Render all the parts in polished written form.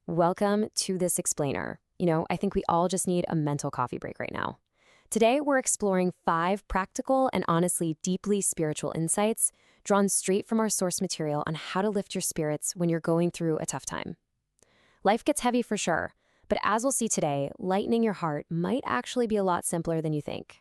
Welcome to this explainer. I think we all just need a mental coffee break right now. Today, we're exploring 5 practical and honestly deeply spiritual insights drawn straight from our source material on how to lift your spirits when you're going through a tough time. Life gets heavy for sure, but as we'll see today, lightening your heart might actually be a lot simpler than you think.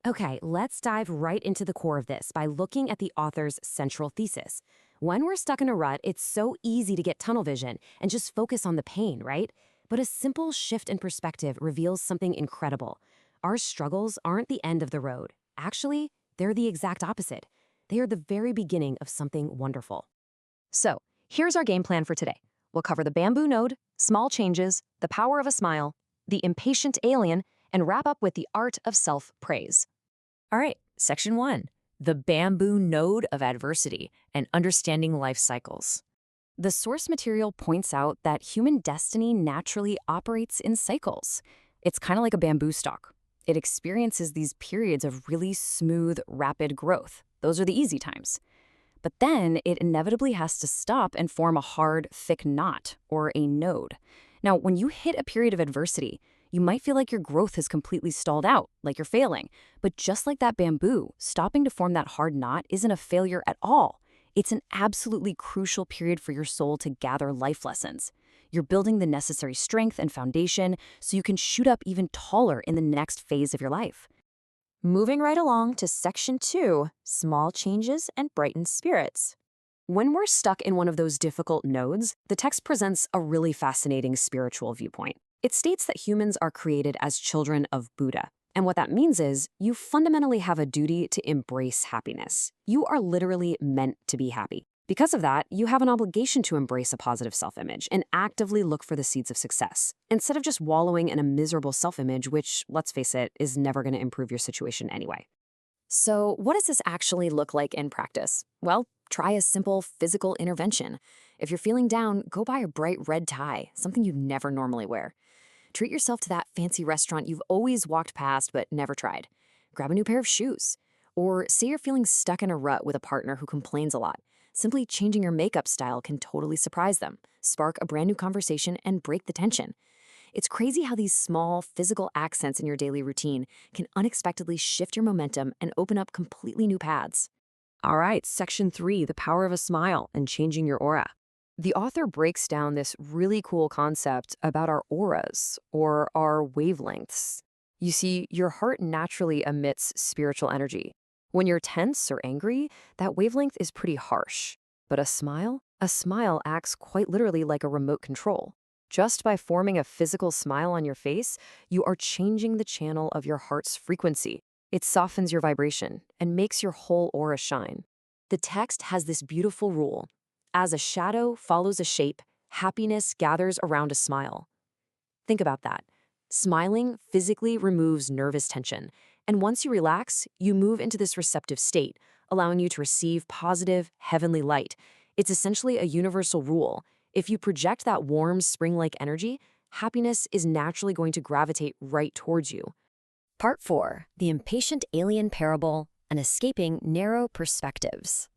Okay, let's dive right into the core of this by looking at the author's central thesis. When we're stuck in a rut, it's so easy to get tunnel vision and just focus on the pain, right? But a simple shift in perspective reveals something incredible. Our struggles aren't the end of the road. Actually, they're the exact opposite. They are the very beginning of something wonderful. So, here's our game plan for today. We'll cover the bamboo node, small changes, the power of a smile, the impatient alien, and wrap up with the art of self-praise. All right, section 1, the bamboo node of adversity and understanding life cycles. The source material points out that human destiny naturally operates in cycles. It's kind of like a bamboo stalk. It experiences these periods of really smooth, rapid growth. Those are the easy times. But then it inevitably has to stop and form a hard, thick knot, or a node. Now, when you hit a period of adversity, you might feel like your growth has completely stalled out, like you're failing. But just like that bamboo, stopping to form that hard knot isn't a failure at all. It's an absolutely crucial period for your soul to gather life lessons. You're building the necessary strength and foundation so you can shoot up even taller in the next phase of your life. Moving right along to section 2, small changes and brighten spirits. When we're stuck in one of those difficult nodes, the text presents a really fascinating spiritual viewpoint. It states that humans are created as children of Buddha. And what that means is you fundamentally have a duty to embrace happiness. You are literally meant to be happy. Because of that, you have an obligation to embrace a positive self-image and actively look for the seeds of success, instead of just wallowing in a miserable self-image, which, let's face it, is never going to improve your situation anyway. So what does this actually look like in practice? Well, try a simple physical intervention. If you're feeling down, go buy a bright red tie, something you'd never normally wear. Treat yourself to that fancy restaurant you've always walked past but never tried. Grab a new pair of shoes. Or say you're feeling stuck in a rut with a partner who complains a lot. Simply changing your makeup style can totally surprise them, spark a brand new conversation, and break the tension. It's crazy how these small, physical accents in your daily routine can unexpectedly shift your momentum and open up completely new paths. All right, section 3, the power of a smile and changing your aura. The author breaks down this really cool concept about our auras, or our wavelengths. You see, your heart naturally emits spiritual energy. When you're tense or angry, that wavelength is pretty harsh. But a smile? A smile acts quite literally like a remote control. Just by forming a physical smile on your face, you are changing the channel of your heart's frequency. It softens your vibration and makes your whole aura shine. The text has this beautiful rule. As a shadow follows a shape, happiness gathers around a smile. Think about that. Smiling physically removes nervous tension, and once you relax, you move into this receptive state, allowing you to receive positive, heavenly light. It's essentially a universal rule. If you project that warm, spring-like energy, happiness is naturally going to gravitate right towards you. Part 4, the impatient alien parable and escaping narrow perspectives.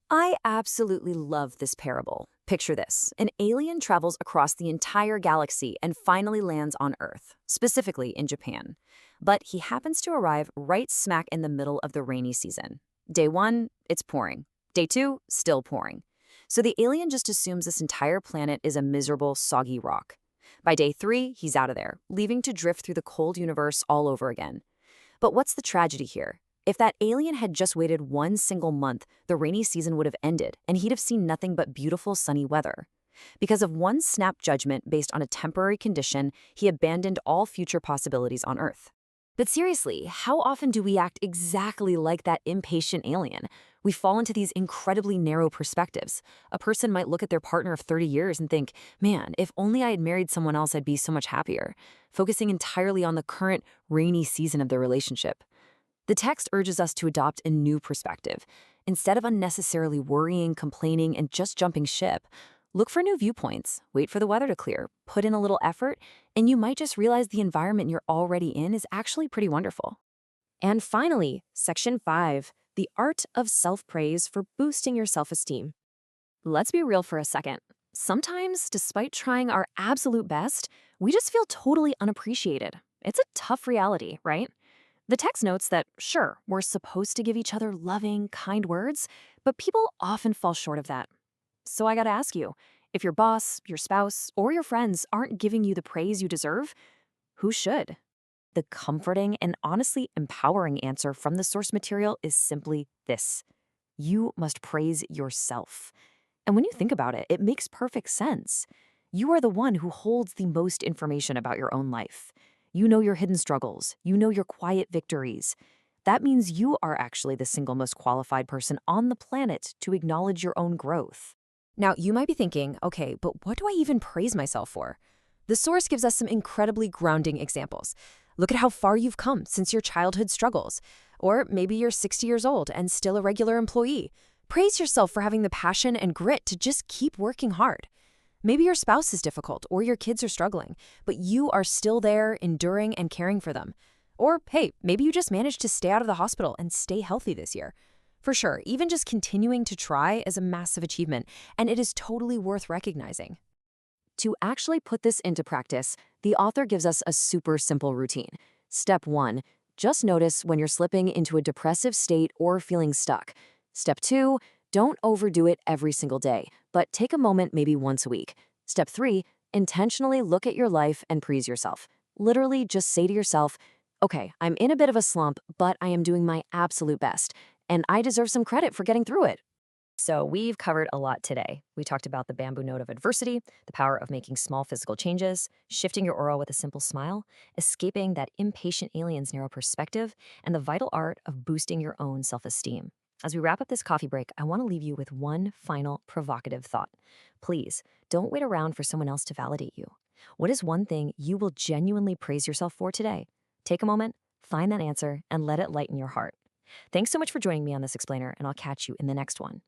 I absolutely love this parable. Picture this. An alien travels across the entire galaxy and finally lands on Earth, specifically in Japan. But he happens to arrive right smack in the middle of the rainy season. Day 1, it's pouring. Day 2, still pouring. So the alien just assumes this entire planet is a miserable, soggy rock. By day 3, he's out of there, leaving to drift through the cold universe all over again. But what's the tragedy here? If that alien had just waited one single month, the rainy season would have ended, and he'd have seen nothing but beautiful sunny weather. Because of one snap judgment based on a temporary condition, he abandoned all future possibilities on Earth. But seriously, how often do we act exactly like that impatient alien? We fall into these incredibly narrow perspectives. A person might look at their partner of 30 years and think, man, if only I had married someone else, I'd be so much happier, focusing entirely on the current rainy season of their relationship. The text urges us to adopt a new perspective. Instead of unnecessarily worrying, complaining, and just jumping ship, look for new viewpoints, wait for the weather to clear, put in a little effort, and you might just realize the environment you're already in is actually pretty wonderful. And finally, section 5, the art of self-praise for boosting your self-esteem. Let's be real for a second. sometimes, despite trying our absolute best, we just feel totally unappreciated. It's a tough reality, right? The text notes that, sure, we're supposed to give each other loving, kind words, but people often fall short of that. So I gotta ask you, if your boss, your spouse, or your friends aren't giving you the praise you deserve, who should? The comforting and honestly empowering answer from the source material is simply this: you must praise yourself. And when you think about it, it makes perfect sense. You are the one who holds the most information about your own life. You know your hidden struggles. You know your quiet victories. That means you are actually the single most qualified person on the planet to acknowledge your own growth. Now, you might be thinking, okay, but what do I even praise myself for? The source gives us some incredibly grounding examples. Look at how far you've come since your childhood struggles. Or maybe you're 60 years old and still a regular employee. Praise yourself for having the passion and grit to just keep working hard. Maybe your spouse is difficult or your kids are struggling, but you are still there, enduring and caring for them. Or, hey, maybe you just managed to stay out of the hospital and stay healthy this year. For sure, even just continuing to try is a massive achievement, and it is totally worth recognizing. To actually put this into practice, the author gives us a super simple routine. Step 1, just notice when you're slipping into a depressive state or feeling stuck. Step 2, don't overdo it every single day, but take a moment maybe once a week. Step 3, intentionally look at your life and praise yourself. Literally just say to yourself, okay, I'm in a bit of a slump, but I am doing my absolute best, and I deserve some credit for getting through it. So we've covered a lot today. We talked about the bamboo note of adversity, the power of making small physical changes, shifting your aura with a simple smile, escaping that impatient alien's narrow perspective, and the vital art of boosting your own self-esteem. As we wrap up this coffee break, I want to leave you with one final provocative thought. Please, don't wait around for someone else to validate you. What is one thing you will genuinely praise yourself for today? Take a moment, find that answer, and let it lighten your heart. Thanks so much for joining me on this explainer, and I'll catch you in the next one.